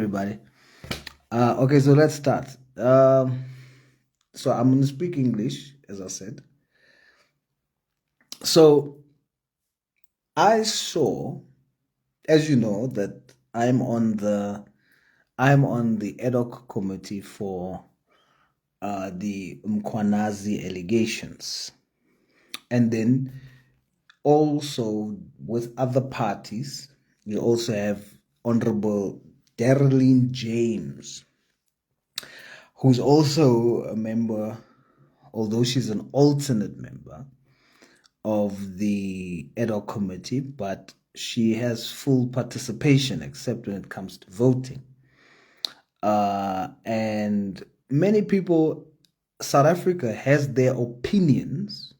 Everybody. Okay, so let's start. So I'm going to speak English, as I said. So I saw, as you know, that I'm on the ad hoc committee for the Mkwanazi allegations, and then also with other parties, we also have Honorable Darlene James, who's also a member, although she's an alternate member of the ad hoc committee, but she has full participation except when it comes to voting. And many people, South Africa has their opinions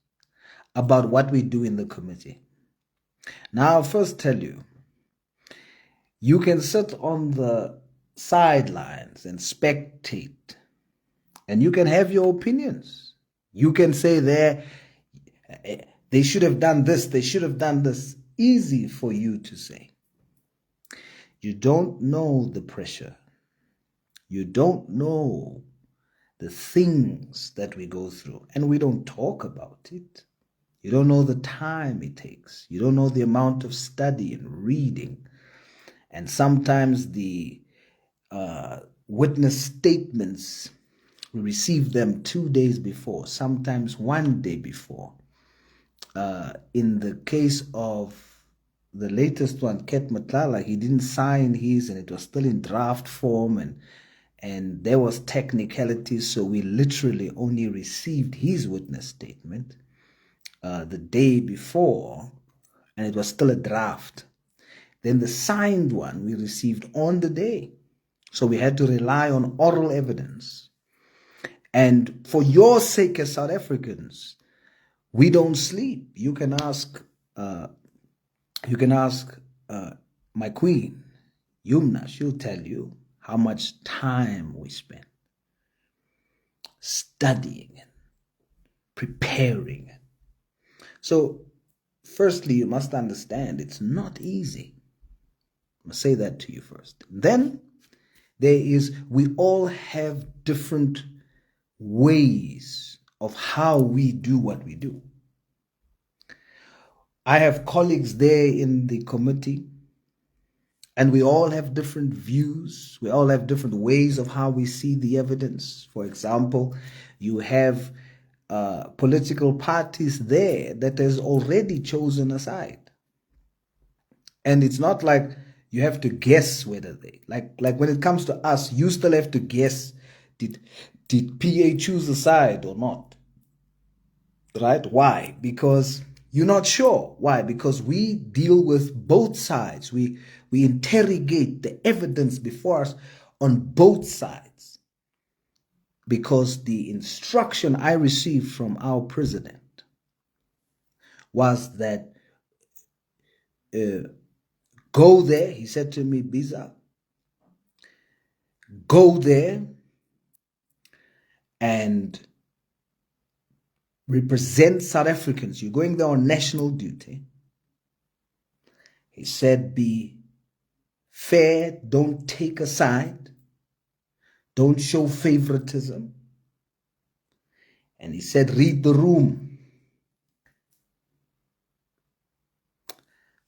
about what we do in the committee. Now, I'll first tell you, you can sit on the sidelines and spectate, and you can have your opinions. You can say they should have done this, they should have done this. Easy for you to say. You don't know the pressure. You don't know the things that we go through, and we don't talk about it. You don't know the time it takes. You don't know the amount of study and reading. And sometimes the witness statements, we receive them 2 days before, sometimes 1 day before. In the case of the latest one, Ket Matlala, he didn't sign his, and it was still in draft form, and there was technicalities, so we literally only received his witness statement the day before, and it was still a draft. Then the signed one we received on the day, so we had to rely on oral evidence. And for your sake as South Africans, we don't sleep. You can ask my queen, Yumna. She'll tell you how much time we spend studying and preparing. So, firstly, you must understand it's not easy. I must say that to you first. Then we all have different ways of how we do what we do. I have colleagues there in the committee, and we all have different views. We all have different ways of how we see the evidence. For example, you have political parties there that has already chosen a side. And it's not like you have to guess whether they, like when it comes to us, you still have to guess, did PA choose a side or not? Right? Why? Because you're not sure. Why? Because we deal with both sides. We interrogate the evidence before us on both sides. Because the instruction I received from our president was that go there. He said to me, Biza, go there and represent South Africans. You're going there on national duty. He said, be fair, don't take a side, don't show favoritism. And he said, read the room.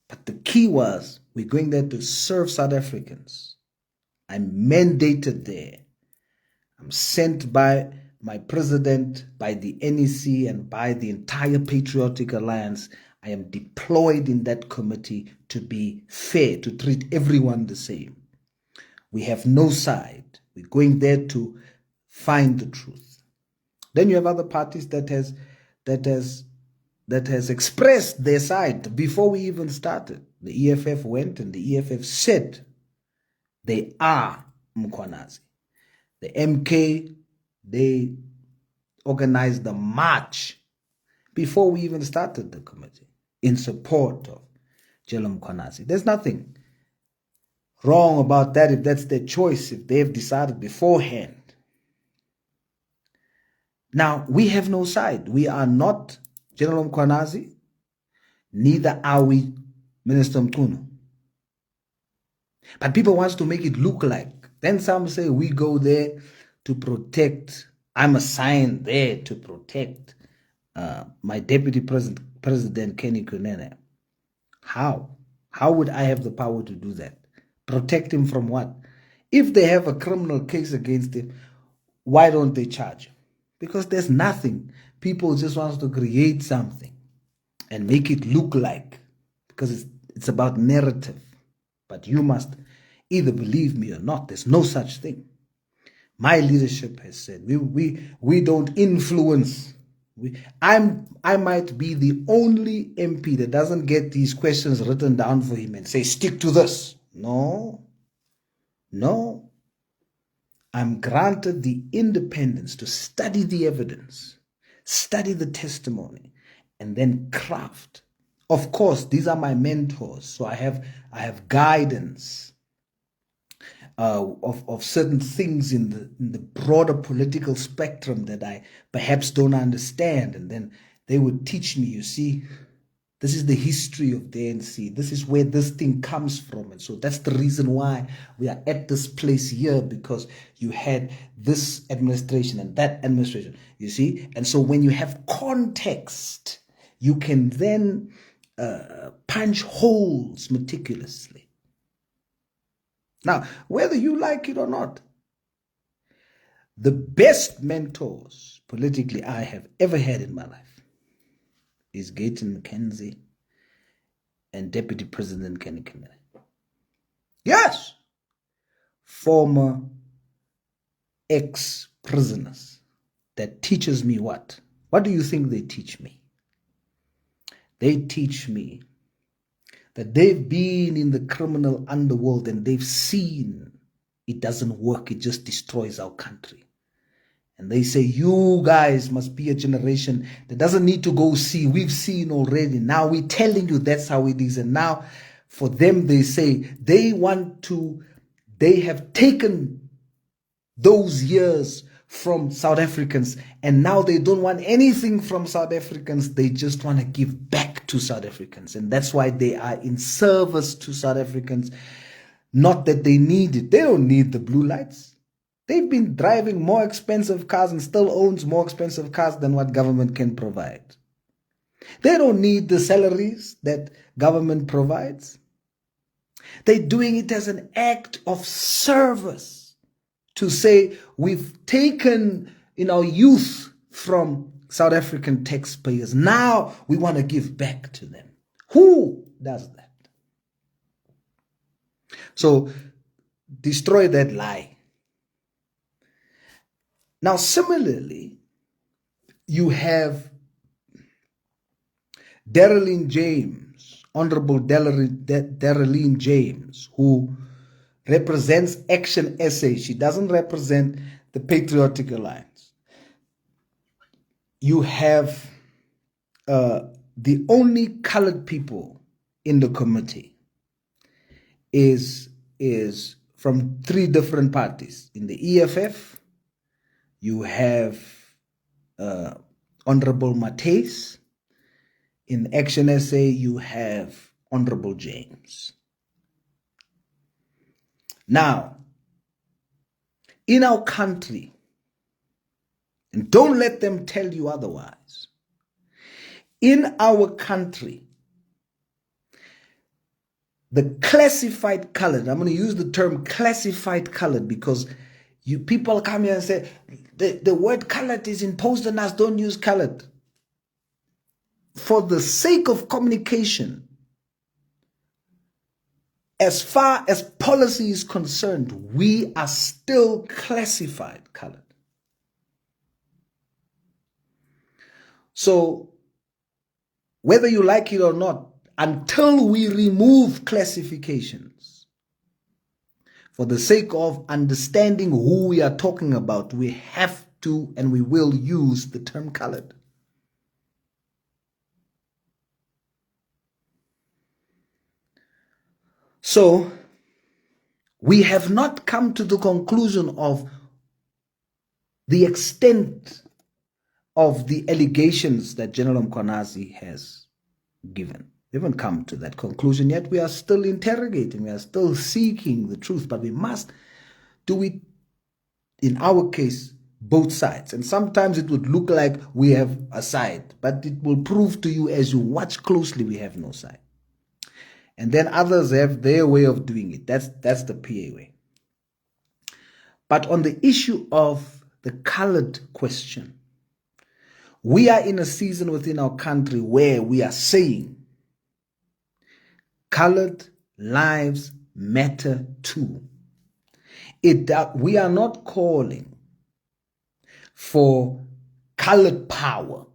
But the key was, we're going there to serve South Africans. I'm mandated there. I'm sent by my president, by the NEC, and by the entire Patriotic Alliance. I am deployed in that committee to be fair, to treat everyone the same. We have no side. We're going there to find the truth. Then you have other parties that has expressed their side before we even started. The EFF went, and the EFF said they are Mkwanazi. The MK, they organized the march before we even started the committee in support of Jelo Mkwanazi. There's nothing wrong about that if that's their choice, if they've decided beforehand. Now, we have no side. We are not General Mkwanazi, neither are we Minister Mkunu. But people want to make it look like Then some say we go there to protect. I'm assigned there to protect my deputy president, Kenny Kunene. How? How would I have the power to do that? Protect him from what? If they have a criminal case against him, why don't they charge him? Because there's nothing. People just want to create something and make it look like, because it's about narrative. But you must either believe me or not. There's no such thing. My leadership has said we don't influence. I might be the only MP that doesn't get these questions written down for him and say, stick to this. No. I'm granted the independence to study the evidence, study the testimony, and then craft. Of course, these are my mentors, so I have guidance of certain things in the broader political spectrum that I perhaps don't understand, and then they would teach me, you see, this is the history of the ANC. This is where this thing comes from. And so that's the reason why we are at this place here, because you had this administration and that administration, you see. And so when you have context, you can then punch holes meticulously. Now, whether you like it or not, the best mentors politically I have ever had in my life is Gayton McKenzie and Deputy President Kenny Kunene. Yes, former ex-prisoners that teaches me what? What do you think they teach me? They teach me that they've been in the criminal underworld and they've seen it doesn't work. It just destroys our country. And they say, you guys must be a generation that doesn't need to go see. We've seen already. Now we're telling you that's how it is. And now for them, they say they have taken those years from South Africans, and now they don't want anything from South Africans. They just want to give back to South Africans. And that's why they are in service to South Africans. Not that they need it. They don't need the blue lights. They've been driving more expensive cars and still owns more expensive cars than what government can provide. They don't need the salaries that government provides. They're doing it as an act of service to say we've taken our youth from South African taxpayers. Now we want to give back to them. Who does that? So destroy that lie. Now, similarly, you have Darrelline James, Honorable Darrelline James, who represents Action SA. She doesn't represent the Patriotic Alliance. You have the only colored people in the committee is from 3 different parties. In the EFF, you have Honorable Mateus. In Action SA, you have Honorable James. Now, in our country, and don't let them tell you otherwise, in our country, the classified colored, I'm going to use the term classified colored because people come here and say, the word colored is imposed on us, don't use colored. For the sake of communication, as far as policy is concerned, we are still classified colored. So, whether you like it or not, until we remove classifications, for the sake of understanding who we are talking about, we have to and we will use the term colored. So, we have not come to the conclusion of the extent of the allegations that General Mkhwanazi has given. We haven't come to that conclusion yet. We are still interrogating. We are still seeking the truth. But we must do it, in our case, both sides. And sometimes it would look like we have a side, but it will prove to you as you watch closely we have no side. And then others have their way of doing it. That's the PA way. But on the issue of the colored question, we are in a season within our country where we are saying colored lives matter too. We are not calling for colored power.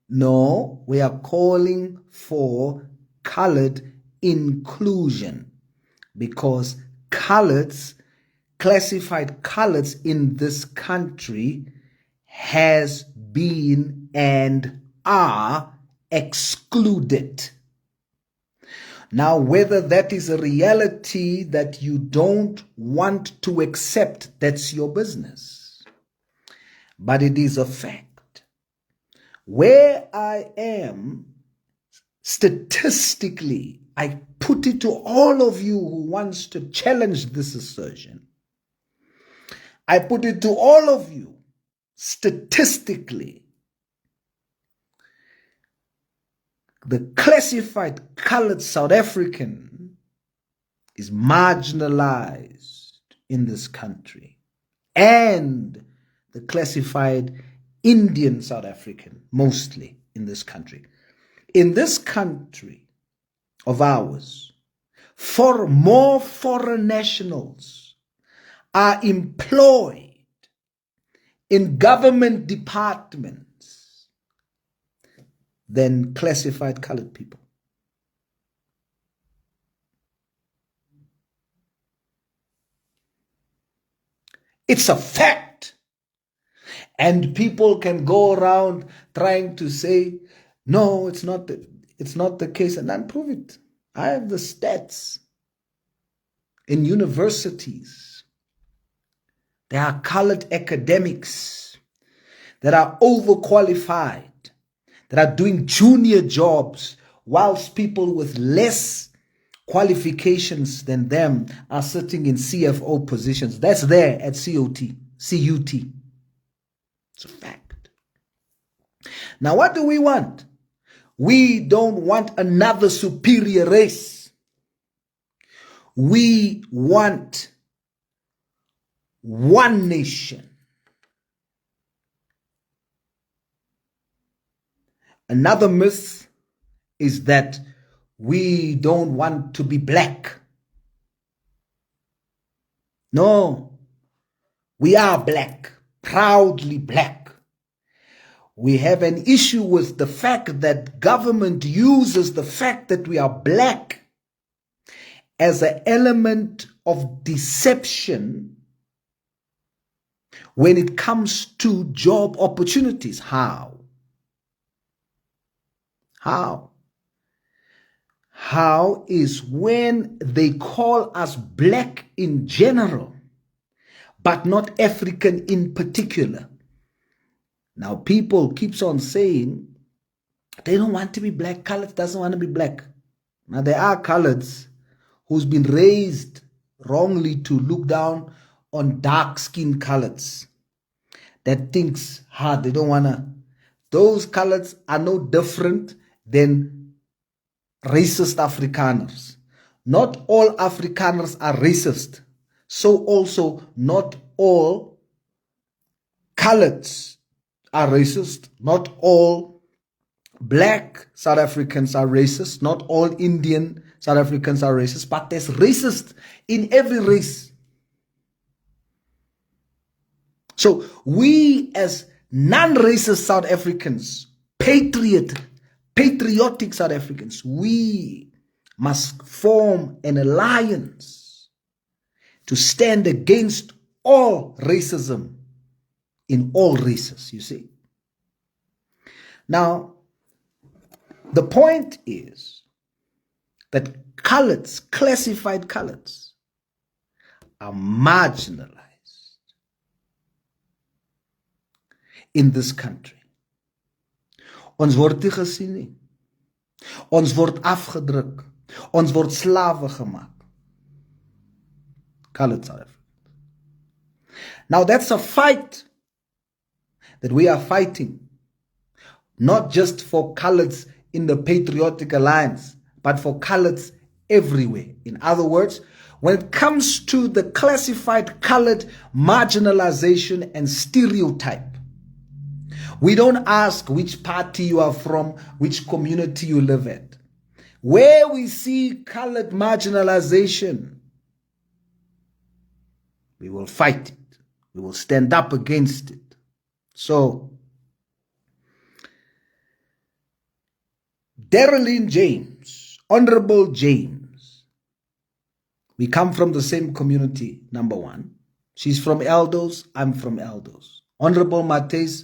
No, we are calling for colored inclusion, because classified coloreds in this country has been and are excluded. Now, whether that is a reality that you don't want to accept, that's your business. But it is a fact. Where I am, statistically, I put it to all of you who wants to challenge this assertion. I put it to all of you, statistically, the classified colored South African is marginalized in this country, and the classified Indian South African mostly in this country. In this country of ours, more foreign nationals are employed in government departments than classified colored people. It's a fact. And people can go around trying to say, no, it's not the case, and then prove it. I have the stats. In universities, there are colored academics that are overqualified, that are doing junior jobs, whilst people with less qualifications than them are sitting in CFO positions. That's there at CUT. It's a fact. Now, what do we want? We don't want another superior race. We want one nation. Another myth is that we don't want to be black. No, we are black, proudly black. We have an issue with the fact that government uses the fact that we are black as an element of deception when it comes to job opportunities. How? How is when they call us black in general, but not African in particular. Now, people keeps on saying they don't want to be black. Colored doesn't want to be black. Now, there are coloreds who's been raised wrongly to look down on dark-skinned coloreds that thinks, they don't want to. Those coloreds are no different than racist Afrikaners. Not all Afrikaners are racist. So also not all coloreds are racist. Not all black South Africans are racist. Not all Indian South Africans are racist. But there's racist in every race. So we as non-racist South Africans, patriotic South Africans, we must form an alliance to stand against all racism in all races, you see. Now, the point is that coloreds, classified coloreds, are marginalized in this country. Ons word nie gesien nie. Ons word afgedruk. Ons word slawe gemaak. Colored South Africa. Now that's a fight that we are fighting, not just for coloreds in the Patriotic Alliance, but for coloreds everywhere. In other words, when it comes to the classified colored marginalization and stereotype, we don't ask which party you are from, which community you live at. Where we see colored marginalization, we will fight it. We will stand up against it. So, Darylene James, Honorable James, we come from the same community, number one. She's from Eldos, I'm from Eldos. Honorable Mates,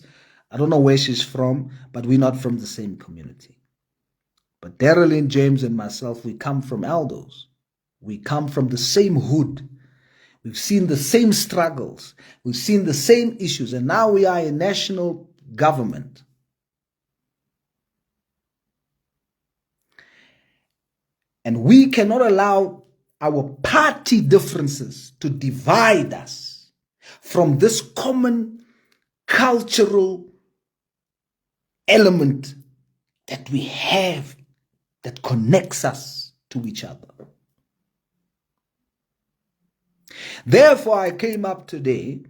I don't know where she's from, but we're not from the same community. But Darylene James and myself, we come from Eldos. We come from the same hood. We've seen the same struggles. We've seen the same issues. And now we are a national government. And we cannot allow our party differences to divide us from this common cultural element that we have that connects us to each other. Therefore, I came up today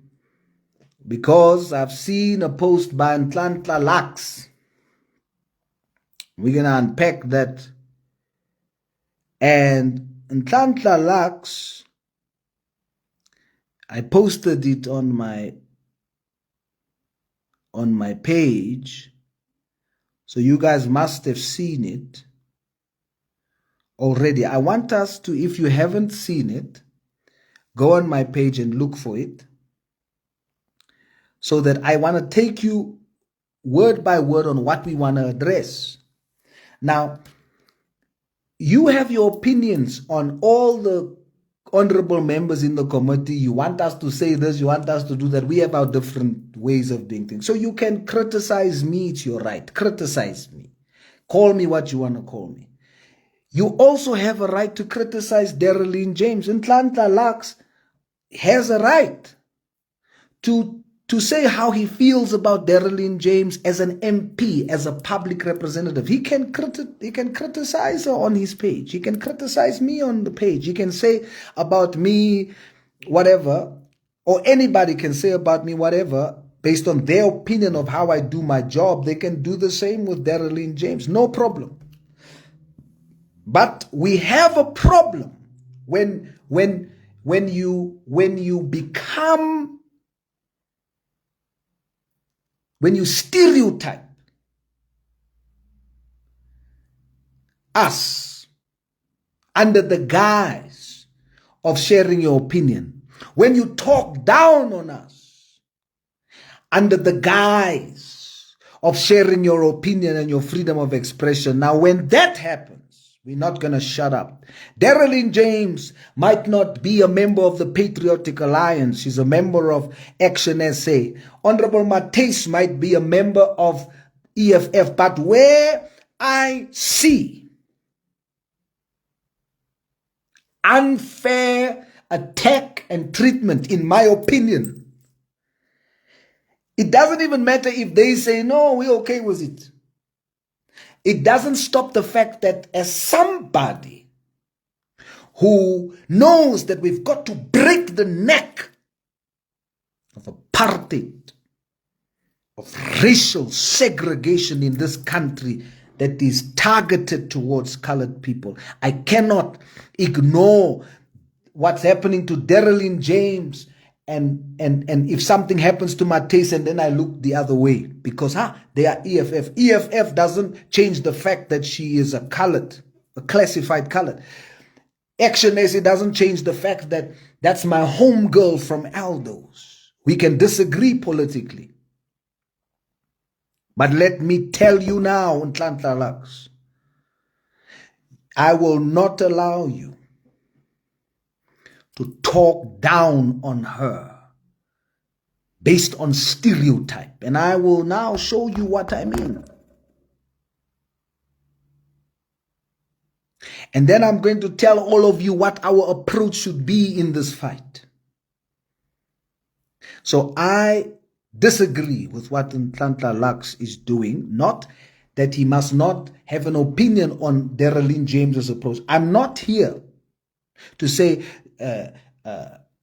because I've seen a post by Nhlanhla Lux. We're going to unpack that. And Nhlanhla Lux, I posted it on my page, so you guys must have seen it already. I want us to, if you haven't seen it, go on my page and look for it, so that I want to take you word by word on what we want to address. Now, you have your opinions on all the honorable members in the committee. You want us to say this, you want us to do that. We have our different ways of doing things. So you can criticize me, it's your right. Criticize me. Call me what you want to call me. You also have a right to criticize Darylene James. And Nhlanhla Lux has a right to say how he feels about Darylene James as an MP, as a public representative. He can criticize her on his page. He can criticize me on the page. He can say about me whatever, or anybody can say about me whatever based on their opinion of how I do my job. They can do the same with Darylene James. No problem. But we have a problem when you stereotype us under the guise of sharing your opinion, when you talk down on us under the guise of sharing your opinion and your freedom of expression. Now, when that happens, we're not going to shut up. Darylene James might not be a member of the Patriotic Alliance. She's a member of Action SA. Honorable Mates might be a member of EFF. But where I see unfair attack and treatment, in my opinion, it doesn't even matter if they say, no, we're okay with it. It doesn't stop the fact that as somebody who knows that we've got to break the neck of apartheid, of racial segregation in this country that is targeted towards colored people, I cannot ignore what's happening to Darylene James and if something happens to Mates and then I look the other way because they are EFF. EFF doesn't change the fact that she is a colored, a classified colored. Action SA doesn't change the fact that that's my home girl from Aldos. We can disagree politically. But let me tell you now, Nhlanhla Lux, I will not allow you to talk down on her based on stereotype. And I will now show you what I mean. And then I'm going to tell all of you what our approach should be in this fight. So I disagree with what Nhlanhla Lux is doing, not that he must not have an opinion on Darylene James's approach. I'm not here to say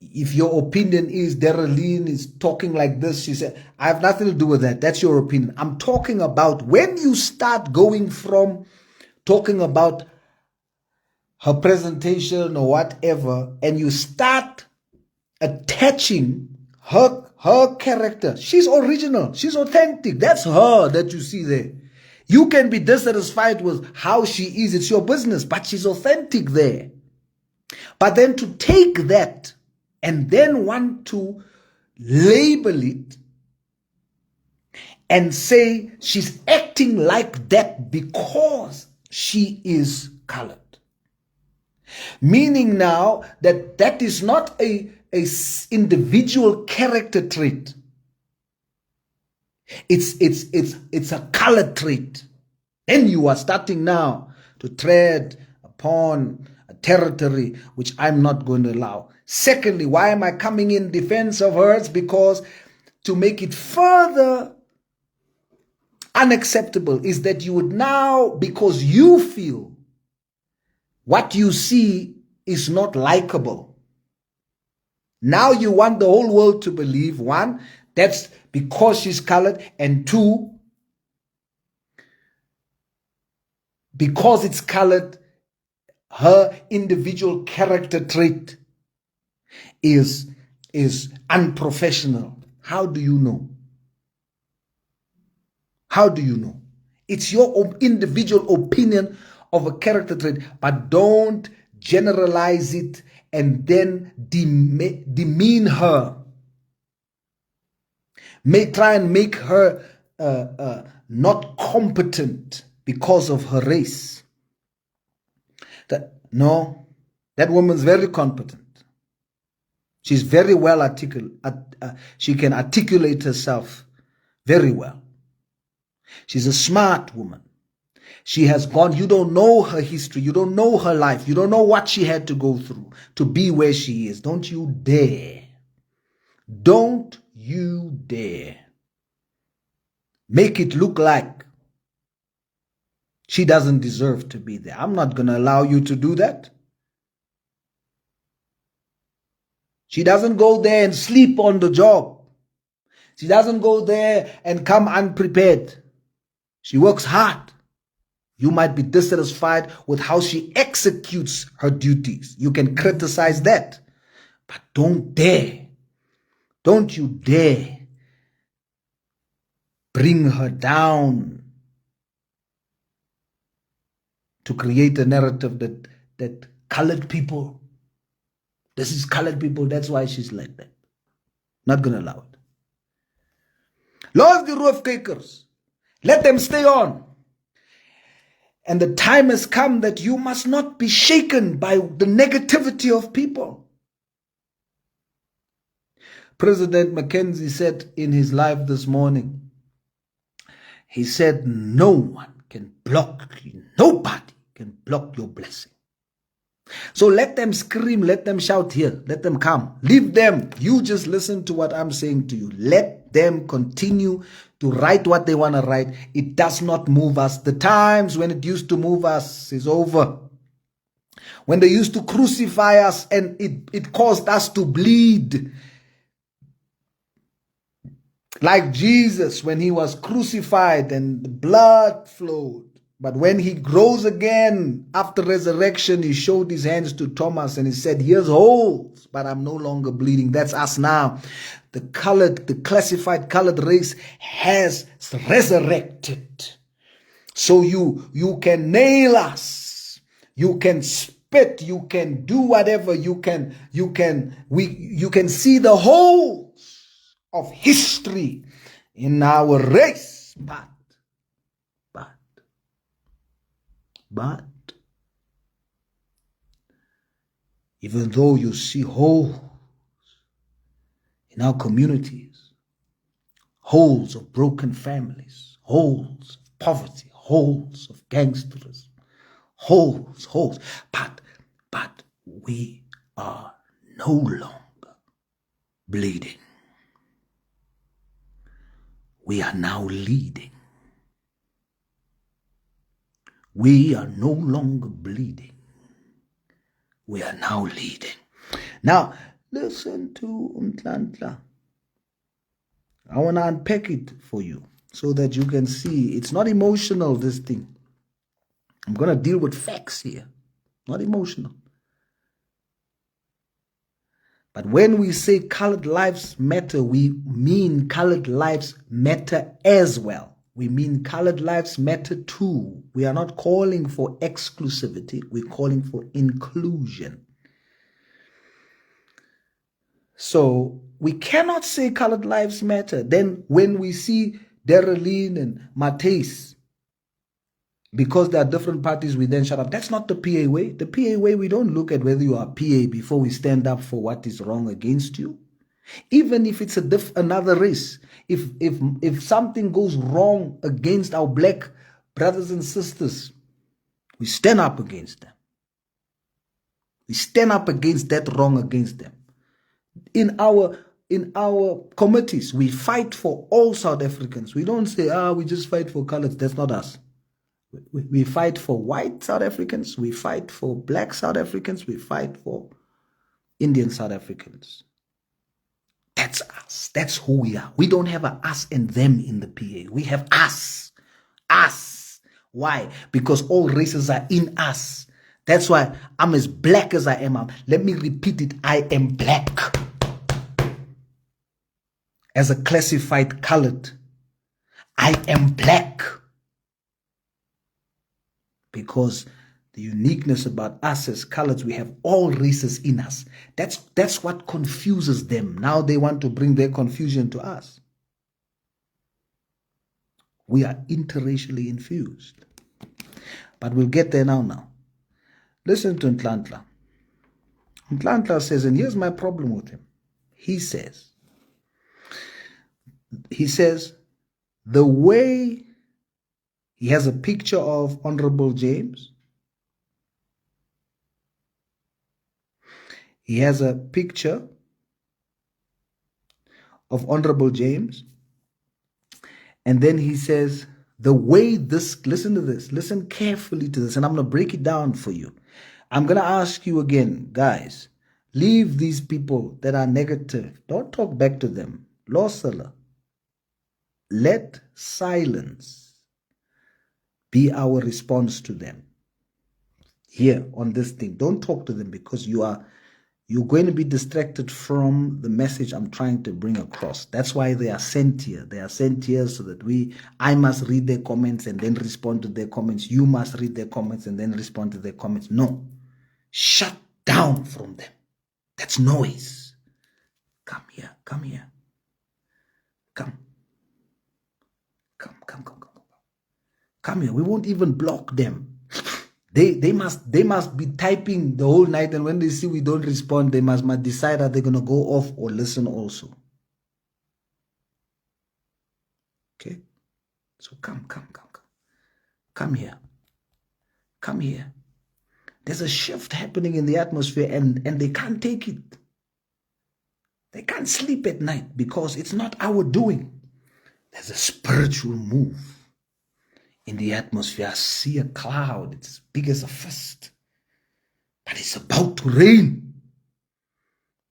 if your opinion is Darylene is talking like this, she said, I have nothing to do with that. That's your opinion. I'm talking about when you start going from talking about her presentation or whatever, and you start attaching her character. She's original. She's authentic. That's her that you see there. You can be dissatisfied with how she is. It's your business, but she's authentic there. But then to take that and then want to label it and say she's acting like that because she is colored. Meaning now that that is not a individual character trait. It's a color trait. Then you are starting now to tread upon a territory which I'm not going to allow. Secondly, why am I coming in defense of hers? Because to make it further unacceptable is that you would now, because you feel what you see is not likable, now you want the whole world to believe, one, that's because she's colored, and two, because it's colored, her individual character trait is unprofessional. How do you know? How do you know? It's your individual opinion of a character trait, but don't generalize it and then demean her. Try and make her not competent because of her race. No, that woman's very competent. She's very well articulate. She can articulate herself very well. She's a smart woman. She has gone, you don't know her history, you don't know her life, you don't know what she had to go through to be where she is. Don't you dare. Don't you dare make it look like she doesn't deserve to be there. I'm not going to allow you to do that. She doesn't go there and sleep on the job. She doesn't go there and come unprepared. She works hard. You might be dissatisfied with how she executes her duties. You can criticize that. But don't dare. Don't you dare bring her down to create a narrative that colored people, this is colored people, that's why she's like that. Not going to allow it. Los the roofkakers, let them stay on. And the time has come that you must not be shaken by the negativity of people. President Mackenzie said in his live this morning, he said, no one can block you. Nobody can block your blessing. So let them scream, let them shout here, let them come. Leave them. You just listen to what I'm saying to you. Let them continue to write what they want to write. It does not move us. The times when it used to move us is over. When they used to crucify us and it caused us to bleed. Like Jesus when he was crucified and the blood flowed. But when he rose again after resurrection, he showed his hands to Thomas and he said, here's holes, but I'm no longer bleeding. That's us now. The classified colored race has resurrected. So you can nail us. You can spit. You can do whatever. You can see the holes of history in our race. But even though you see holes in our communities, holes of broken families, holes of poverty, holes of gangsters, holes, but we are no longer bleeding. we are now leading. We are no longer bleeding. We are now leading. Now, listen to Untlantla. I want to unpack it for you so that you can see it's not emotional, this thing. I'm going to deal with facts here, not emotional. But when we say colored lives matter, we mean colored lives matter as well. We mean colored lives matter too. We are not calling for exclusivity. We're calling for inclusion. So we cannot say colored lives matter. Then when we see Darylene and Mateus, because there are different parties, we then shut up. That's not the PA way. The PA way, we don't look at whether you are PA before we stand up for what is wrong against you. Even if it's another race, if something goes wrong against our black brothers and sisters, we stand up against them. We stand up against that wrong against them. In our committees, we fight for all South Africans. We don't say, we just fight for colors. That's not us. We fight for white South Africans. We fight for black South Africans. We fight for Indian South Africans. That's us. That's who we are. We don't have a us and them in the PA. We have us. Us. Why? Because all races are in us. That's why I'm as black as I am. Let me repeat it. I am black. As a classified colored, I am black. Because the uniqueness about us as coloreds, we have all races in us. That's what confuses them. Now they want to bring their confusion to us. We are interracially infused. But we'll get there now. Listen to Ntlantla. Ntlantla says, and here's my problem with him. He says, the way he has a picture of Honorable James. He has a picture of Honorable James. And then he says, the way this, listen to this, listen carefully to this, and I'm going to break it down for you. I'm going to ask you again, guys, leave these people that are negative. Don't talk back to them. Losala. Let silence be our response to them. Here on this thing, don't talk to them because you're going to be distracted from the message I'm trying to bring across. That's why they are sent here. They are sent here so that I must read their comments and then respond to their comments. You must read their comments and then respond to their comments. No. Shut down from them. That's noise. Come here. Come here. Come. Come. Come here. We won't even block them. They must be typing the whole night, and when they see we don't respond, they must decide that they're going to go off or listen also. Okay? So come. Come here. Come here. There's a shift happening in the atmosphere, and they can't take it. They can't sleep at night because it's not our doing. There's a spiritual move in the atmosphere. I see a cloud. It's as big as a fist. But it's about to rain.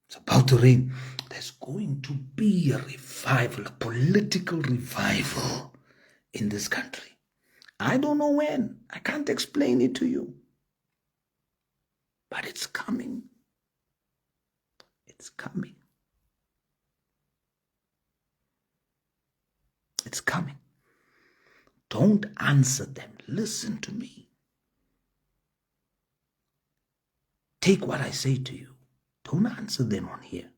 It's about to rain. There's going to be a revival, a political revival in this country. I don't know when. I can't explain it to you. But it's coming. It's coming. It's coming. Don't answer them. Listen to me. Take what I say to you. Don't answer them on here.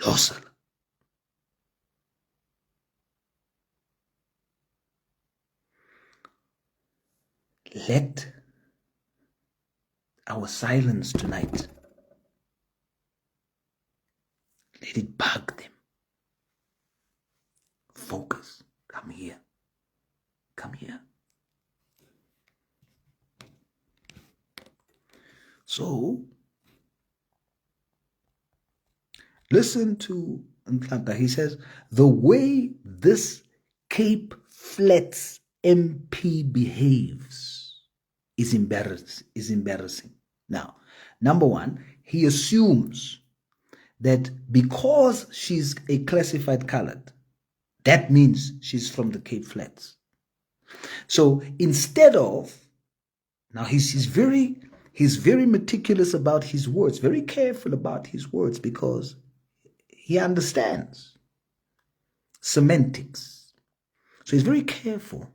Losel. Let our silence tonight, let it bug them. Focus. Come here. Come here. So, listen to He says, the way this Cape Flats MP behaves is embarrassing. Now, number one, he assumes that because she's a classified colored, that means she's from the Cape Flats. So instead of, now he's very meticulous about his words, very careful about his words, because he understands semantics. So he's very careful.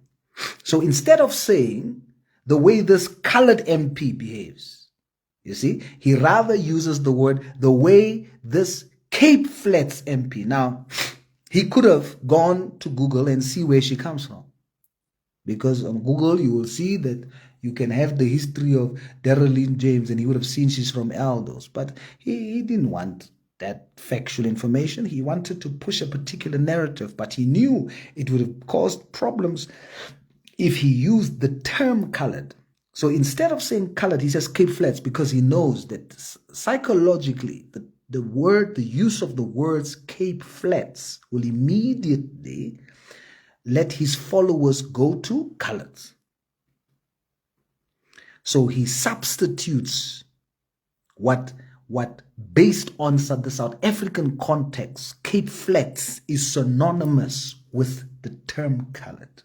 So instead of saying the way this colored MP behaves, you see, he rather uses the word the way this Cape Flats MP. Now, he could have gone to Google and see where she comes from. Because on Google, you will see that you can have the history of Darrelline James, and he would have seen she's from Aldos. But he didn't want that factual information. He wanted to push a particular narrative, but he knew it would have caused problems if he used the term colored. So instead of saying colored, he says Cape Flats, because he knows that psychologically, the use of the words Cape Flats will immediately let his followers go to colors. So he substitutes what based on the South African context, Cape Flats is synonymous with the term colored.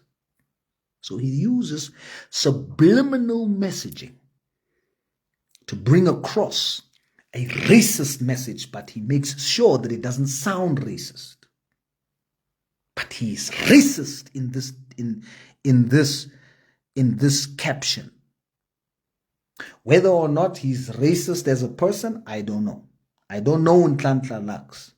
So he uses subliminal messaging to bring across a racist message, but he makes sure that it doesn't sound racist. But he is racist in this caption. Whether or not he's racist as a person, I don't know. I don't know Nhlanhla Lux.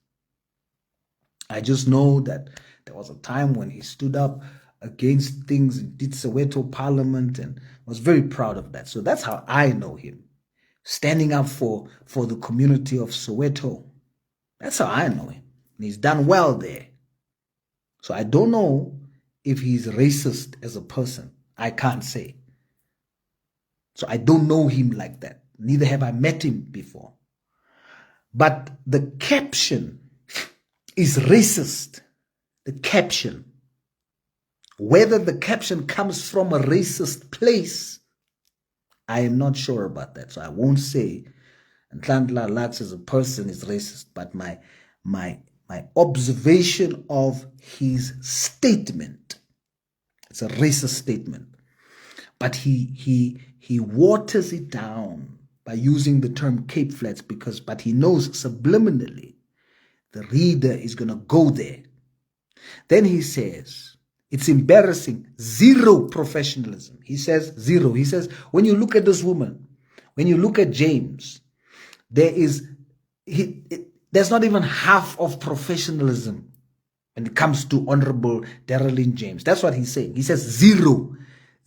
I just know that there was a time when he stood up against things and did Soweto Parliament and was very proud of that. So that's how I know him. Standing up for the community of Soweto. That's how I know him. And he's done well there. So I don't know if he's racist as a person. I can't say. So I don't know him like that. Neither have I met him before. But the caption is racist. The caption. Whether the caption comes from a racist place, I am not sure about that. So I won't say Nhlanhla Lux as a person is racist. But my observation of his statement, it's a racist statement. But he waters it down by using the term Cape Flats but he knows subliminally the reader is going to go there. Then he says, it's embarrassing, zero professionalism. He says zero. He says, when you look at this woman, when you look at James, there's not even half of professionalism when it comes to Honorable Darrelline James. That's what he's saying. He says zero.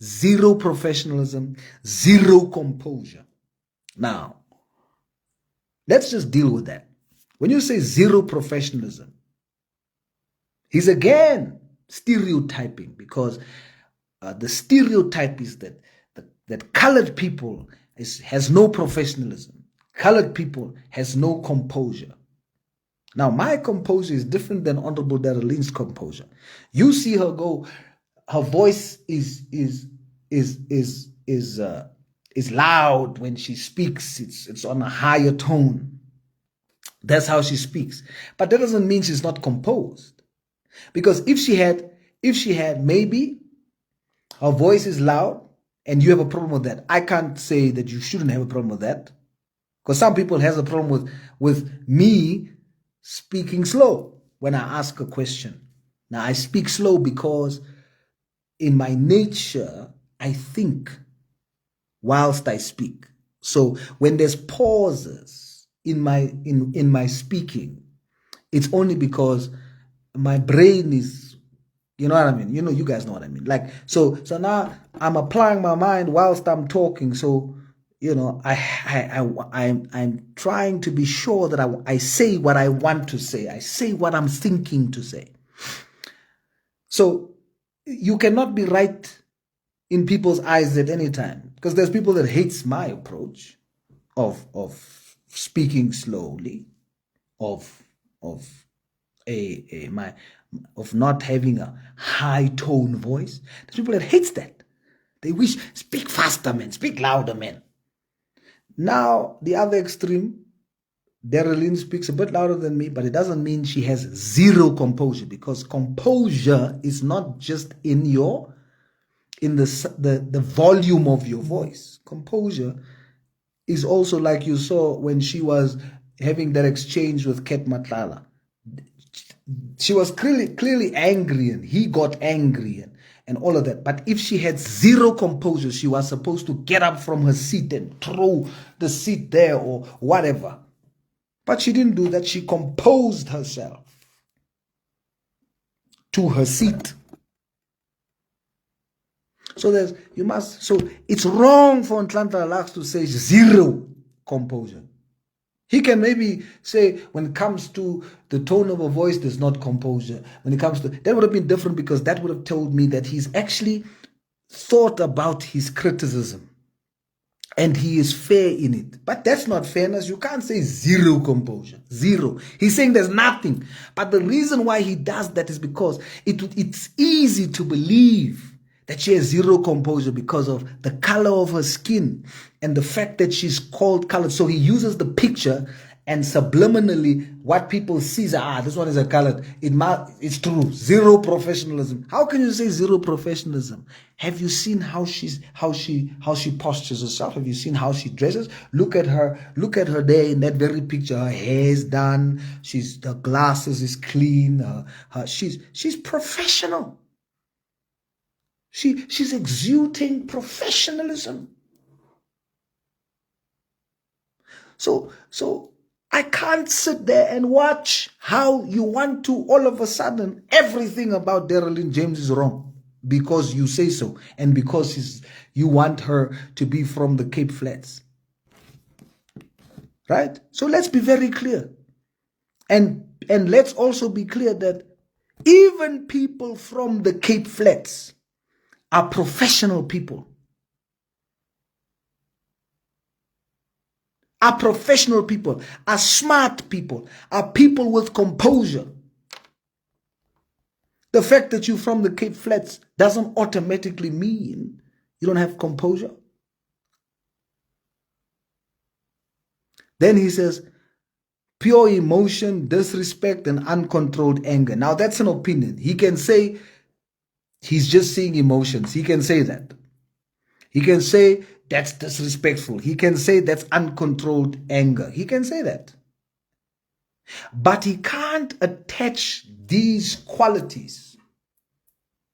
Zero professionalism, zero composure. Now, let's just deal with that. When you say zero professionalism, he's again stereotyping, because the stereotype is that colored people has no professionalism. Colored people has no composure. Now, my composure is different than Honorable Darrelline's composure. You see her go. Her voice is loud when she speaks. It's on a higher tone. That's how she speaks. But that doesn't mean she's not composed. Because if she had maybe her voice is loud and you have a problem with that, I can't say that you shouldn't have a problem with that. Because some people has a problem with me speaking slow when I ask a question. Now I speak slow because in my nature, I think whilst I speak. So when there's pauses in my speaking, it's only because my brain is, you know what I mean? You guys know what I mean. Like, so now I'm applying my mind whilst I'm talking. So, I'm trying to be sure that I say what I want to say. I say what I'm thinking to say. So you cannot be right in people's eyes at any time, because there's people that hates my approach of speaking slowly, of of not having a high tone voice. There's people that hates that. They wish, speak faster, man, speak louder, man. Now, the other extreme, Darylene speaks a bit louder than me, but it doesn't mean she has zero composure, because composure is not just in the volume of your voice. Composure is also, like you saw when she was having that exchange with Ket Matlala. She was clearly angry, and he got angry, and all of that. But if she had zero composure, she was supposed to get up from her seat and throw the seat there or whatever. But she didn't do that. She composed herself to her seat. So it's wrong for Nhlanhla Lux to say zero composure. He can maybe say, when it comes to the tone of a voice, there's not composure. When it comes to, that would have been different, because that would have told me that he's actually thought about his criticism and he is fair in it. But that's not fairness. You can't say zero composure. Zero. He's saying there's nothing. But the reason why he does that is because it's easy to believe that she has zero composure because of the color of her skin and the fact that she's called colored. So he uses the picture, and subliminally what people see is, this one is a colored. It's true. Zero professionalism. How can you say zero professionalism? Have you seen how she postures herself? Have you seen how she dresses? Look at her there in that very picture. Her hair is done. The glasses is clean. She's professional. She's exuding professionalism. So I can't sit there and watch how you want to, all of a sudden, everything about Darylene James is wrong because you say so, and because you want her to be from the Cape Flats. Right? So let's be very clear. And let's also be clear that even people from the Cape Flats are professional people. Are professional people, are smart people, are people with composure. The fact that you're from the Cape Flats doesn't automatically mean you don't have composure. Then he says, pure emotion, disrespect, and uncontrolled anger. Now that's an opinion. He can say he's just seeing emotions. He can say that. He can say that's disrespectful. He can say that's uncontrolled anger. He can say that. But he can't attach these qualities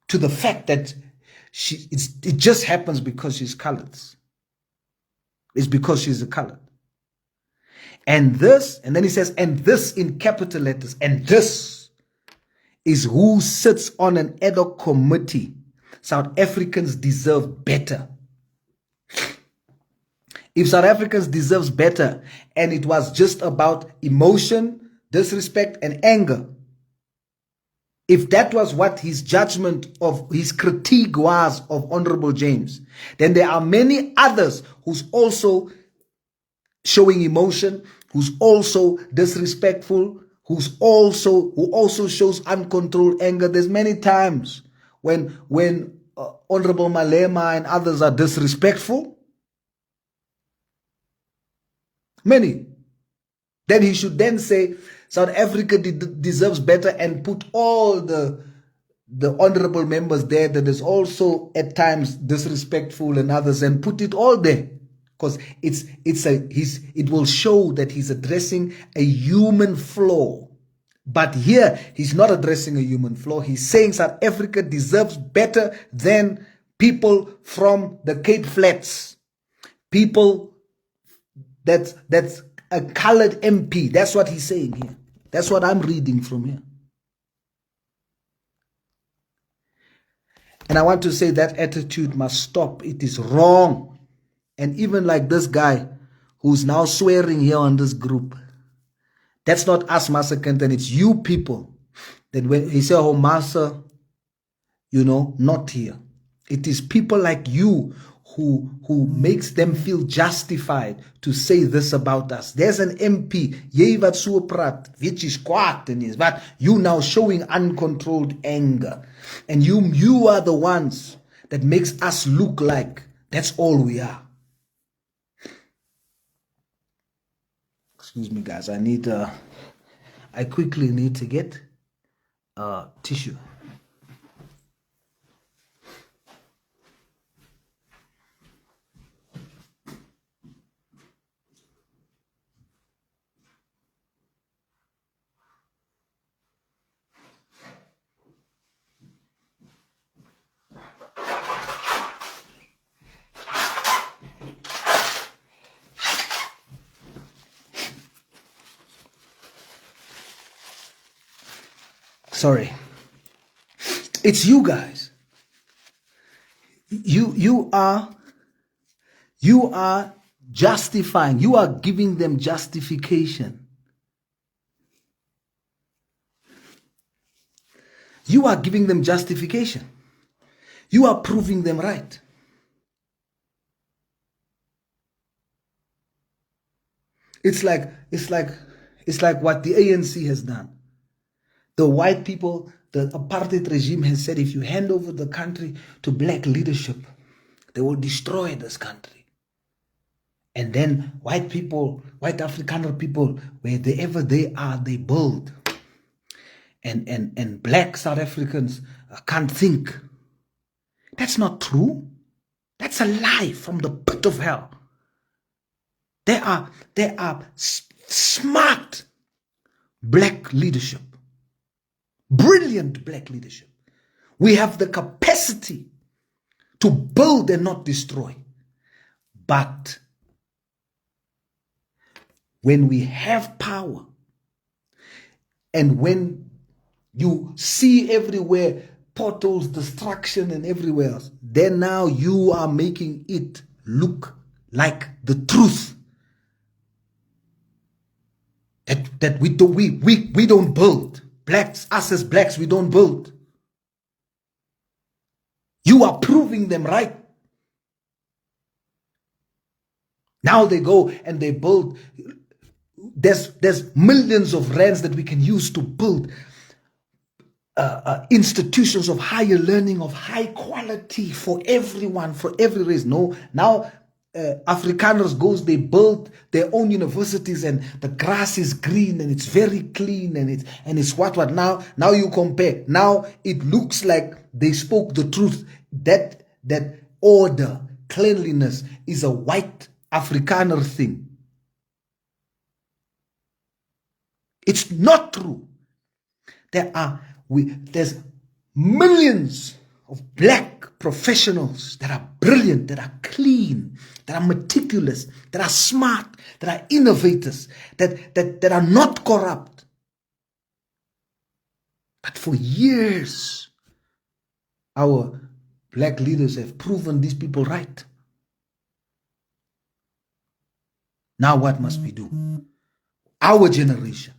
to the fact that it just happens because she's colored. It's because she's a colored. And then he says, and this in capital letters, and this is who sits on an ad hoc committee. South Africans deserve better. If South Africans deserves better, and it was just about emotion, disrespect, and anger, if that was what his judgment of his critique was of Honorable James, then there are many others who's also showing emotion, who's also disrespectful, who also shows uncontrolled anger. There's many times when Honorable Malema and others are disrespectful. Many. Then he should then say South Africa deserves better, and put all the honorable members there that is also at times disrespectful and others, and put it all there, because it will show that he's addressing a human flaw. But here he's not addressing a human flaw. He's saying South Africa deserves better than people from the Cape Flats, people that's a colored MP. That's what he's saying here. That's what I'm reading from here. And I want to say that attitude must stop. It is wrong. And even like this guy who's now swearing here on this group, that's not us, Massacant, and it's you people. That when he said, oh, Massa, not here. It is people like you who makes them feel justified to say this about us. There's an MP, jy wat so praat, which is kwaad en is, but you now showing uncontrolled anger. And you are the ones that makes us look like that's all we are. Excuse me, guys. I quickly need to get tissue. Sorry. It's you guys. You are justifying. You are giving them justification. You are giving them justification. You are proving them right. It's like what the ANC has done. The white people, the apartheid regime has said, if you hand over the country to black leadership, they will destroy this country. And then white people, white Afrikaner people, wherever they are, they build. And black South Africans can't think. That's not true. That's a lie from the pit of hell. There are smart black leadership. Brilliant black leadership. We have the capacity to build and not destroy. But when we have power and when you see everywhere potholes, destruction and everywhere else, then now you are making it look like the truth. That we don't build. Blacks, us as blacks, we don't build. You are proving them right. Now they go and they build. There's millions of rands that we can use to build institutions of higher learning, of high quality for everyone, for every race. No, now Afrikaners goes, they build their own universities and the grass is green and it's very clean and it's what now you compare. Now it looks like they spoke the truth. That order, cleanliness is a white Afrikaner thing. It's not true. There's millions of black professionals that are brilliant, that are clean, that are meticulous, that are smart, that are innovators, that are not corrupt. But for years, our black leaders have proven these people right. Now what must we do? Our generation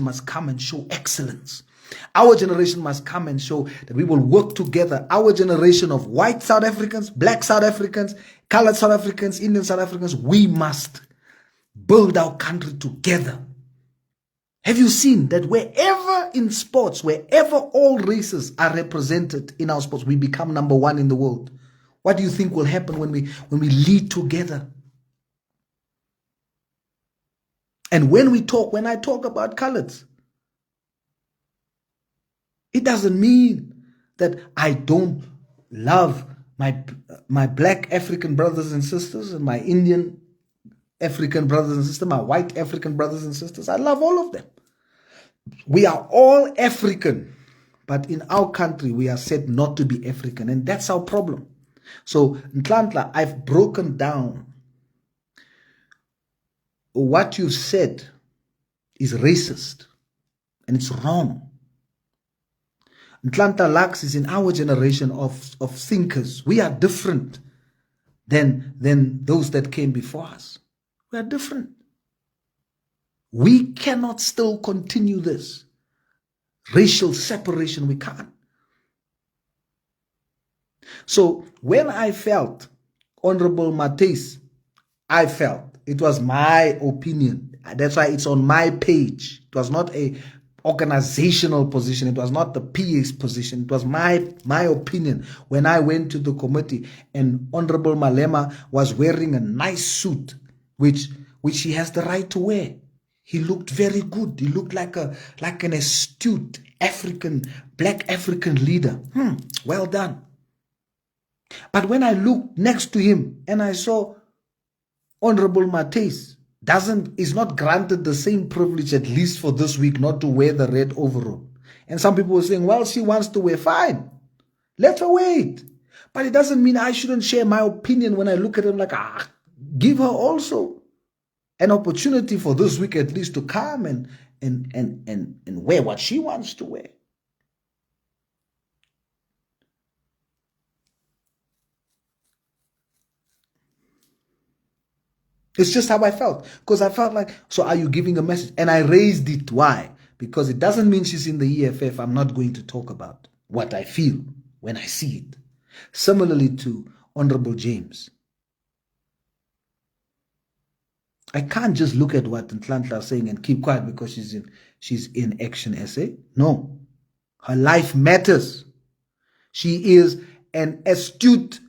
must come and show excellence. Our generation must come and show that we will work together. Our generation of white South Africans, black South Africans, colored South Africans, Indian South Africans, we must build our country together. Have you seen that wherever in sports, wherever all races are represented in our sports, we become number one in the world? What do you think will happen when we lead together? And when I talk about coloreds, it doesn't mean that I don't love my black African brothers and sisters and my Indian African brothers and sisters, my white African brothers and sisters. I love all of them. We are all African, but in our country, we are said not to be African, and that's our problem. So, Ntlantla, I've broken down what you said is racist, and it's wrong. Ntlantla Lux is in our generation of thinkers. We are different than those that came before us. We are different. We cannot still continue this racial separation. We can't. So when I felt Honorable Matis, I felt it was my opinion. That's why it's on my page. It was not a organizational position. It was not the PA's position. It was my opinion when I went to the committee and Honorable Malema was wearing a nice suit, which he has the right to wear. He looked very good. He looked like an astute black African leader. Well done. But when I looked next to him and I saw Honorable Matis is not granted the same privilege, at least for this week, not to wear the red overall. And some people were saying, well, she wants to wear, fine. Let her wait. But it doesn't mean I shouldn't share my opinion when I look at him like, give her also an opportunity for this week at least to come and wear what she wants to wear. It's just how I felt. Because I felt like, so are you giving a message? And I raised it. Why? Because it doesn't mean she's in the EFF. I'm not going to talk about what I feel when I see it. Similarly to Honorable James. I can't just look at what Ntlantla is saying and keep quiet because she's in Action SA. No. Her life matters. She is an astute,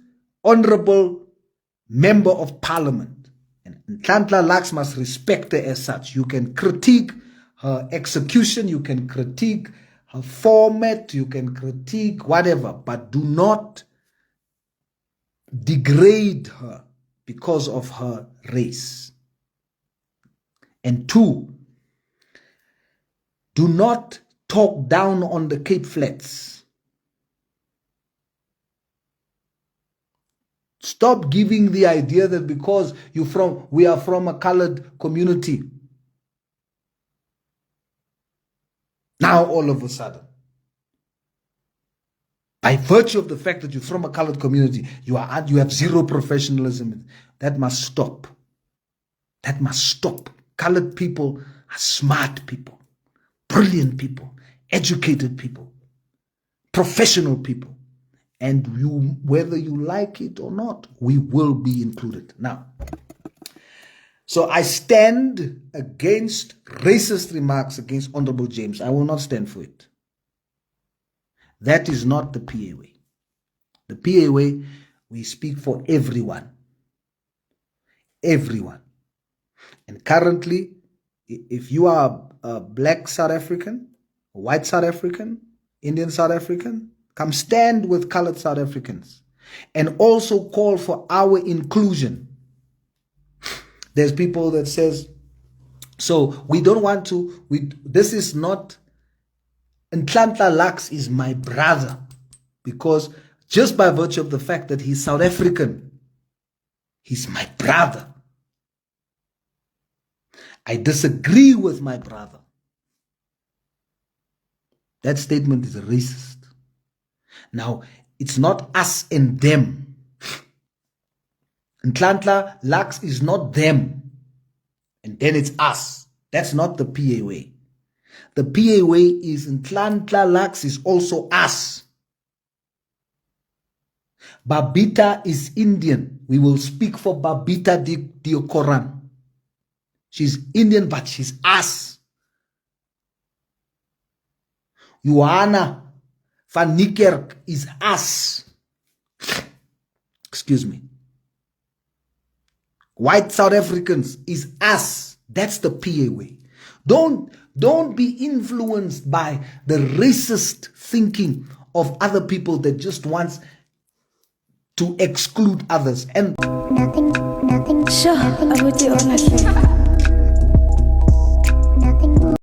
honorable member of parliament. And Ntlantla Lux must respect her as such. You can critique her execution, you can critique her format, you can critique whatever, but do not degrade her because of her race. And two, do not talk down on the Cape Flats. Stop giving the idea that because we are from a colored community. Now all of a sudden, by virtue of the fact that you're from a colored community, you have zero professionalism. That must stop. That must stop. Colored people are smart people, brilliant people, educated people, professional people. And whether you like it or not, we will be included. Now, so I stand against racist remarks against Honorable James. I will not stand for it. That is not the PA way. The PA way, we speak for everyone. Everyone. And currently, if you are a black South African, a white South African, Indian South African, come stand with colored South Africans and also call for our inclusion. There's people that says, so we don't want to, this is not, Ntlantla Lux is my brother because just by virtue of the fact that he's South African, he's my brother. I disagree with my brother. That statement is racist. Now, it's not us and them. Ntlantla Lux is not them. And then it's us. That's not the PA way. The PA way is Ntlantla Lux is also us. Babita is Indian. We will speak for Babita Diokoran. She's Indian, but she's us. Johanna van Niekerk is us. Excuse me. White South Africans is us. That's the PA way. Don't be influenced by the racist thinking of other people that just wants to exclude others. And nothing. Sure, I would do honestly.